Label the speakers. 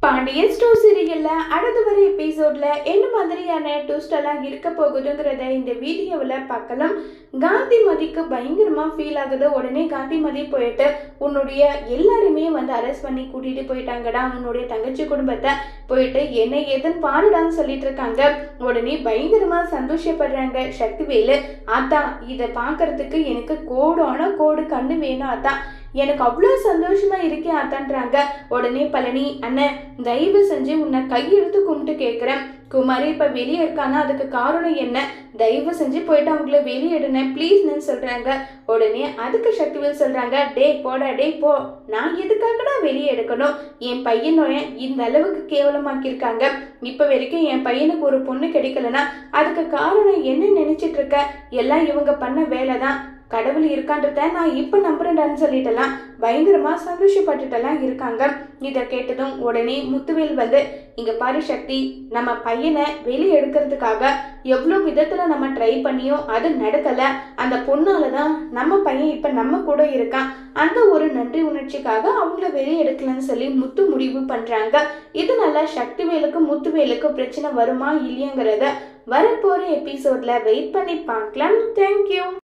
Speaker 1: Pandian store சீரியல்ல அடுத்த வர எபிசோட்ல என்ன மாதிரியான ட்விஸ்ட் எல்லாம் இருக்க போகுதுங்கிறத இந்த வீடியோவில் பார்க்கலாம். காந்திமதிக்கு பயங்கரமா ஃபீல் ஆகுது. உடனே காந்திமதி போயிட்டு உன்னுடைய எல்லாருமே அரெஸ்ட் பண்ணி கூட்டிட்டு போயிட்டாங்கடா, உன்னுடைய தங்கச்சி குடும்பத்தை போயிட்டு என்ன ஏதுன்னு பாருடான்னு சொல்லிட்டு இருக்காங்க. உடனே பயங்கரமா சந்தோஷப்படுறாங்க சக்திவேலு. ஆத்தா, இதை பார்க்கறதுக்கு எனக்கு கோடு கண்ணு வேணும் ஆத்தா, எனக்கு அவ்வளோ சந்தோஷமா இருக்கேன் ஆத்தான்றாங்க. உடனே பழனி, அண்ணன் தயவு செஞ்சு உன்னை கையெடுத்து கும்பிட்டு கேட்குறேன், குமாரி இப்போ வெளியே இருக்கானா, அதுக்கு காரணம் என்ன, தயவு செஞ்சு போயிட்டு அவங்கள வெளியே எடுன ப்ளீஸ்ன்னு சொல்கிறாங்க. உடனே அதுக்கு சக்திவேல் சொல்கிறாங்க, டே போடா டே போ, நான் எதுக்காகடா வெளியே எடுக்கணும், என் பையனோட இந்த அளவுக்கு கேவலமாக்கியிருக்காங்க, இப்போ வரைக்கும் என் பையனுக்கு ஒரு பொண்ணு கிடைக்கலனா அதுக்கு காரணம் என்ன நினச்சிட்டு இருக்க, எல்லாம் இவங்க பண்ண வேலை தான், கடவுள் இருக்கான்றத நான் இப்போ நம்புறேன்டான்னு சொல்லிட்டலாம் பயங்கரமா சந்தோஷப்பட்டுட்டெல்லாம் இருக்காங்க. இதை கேட்டதும் உடனே முத்துவேல் இங்க பாரு சக்தி, நம்ம பையனை வெளியே எடுக்கிறதுக்காக எவ்வளோ விதத்துல நம்ம ட்ரை பண்ணியோ அது நடக்கல, அந்த பொண்ணாலதான் நம்ம பையன் இப்ப நம்ம கூட இருக்கான், அந்த ஒரு நன்றி உணர்ச்சிக்காக அவங்கள வெளியே எடுக்கலன்னு சொல்லி முத்து முடிவு பண்றாங்க. இதனால சக்திவேலுக்கும் முத்துவேலுக்கும் பிரச்சனை வருமா இல்லையாங்கிறத வரப்போற எபிசோட்ல வெயிட் பண்ணி பார்க்கலாம். தேங்க்யூ.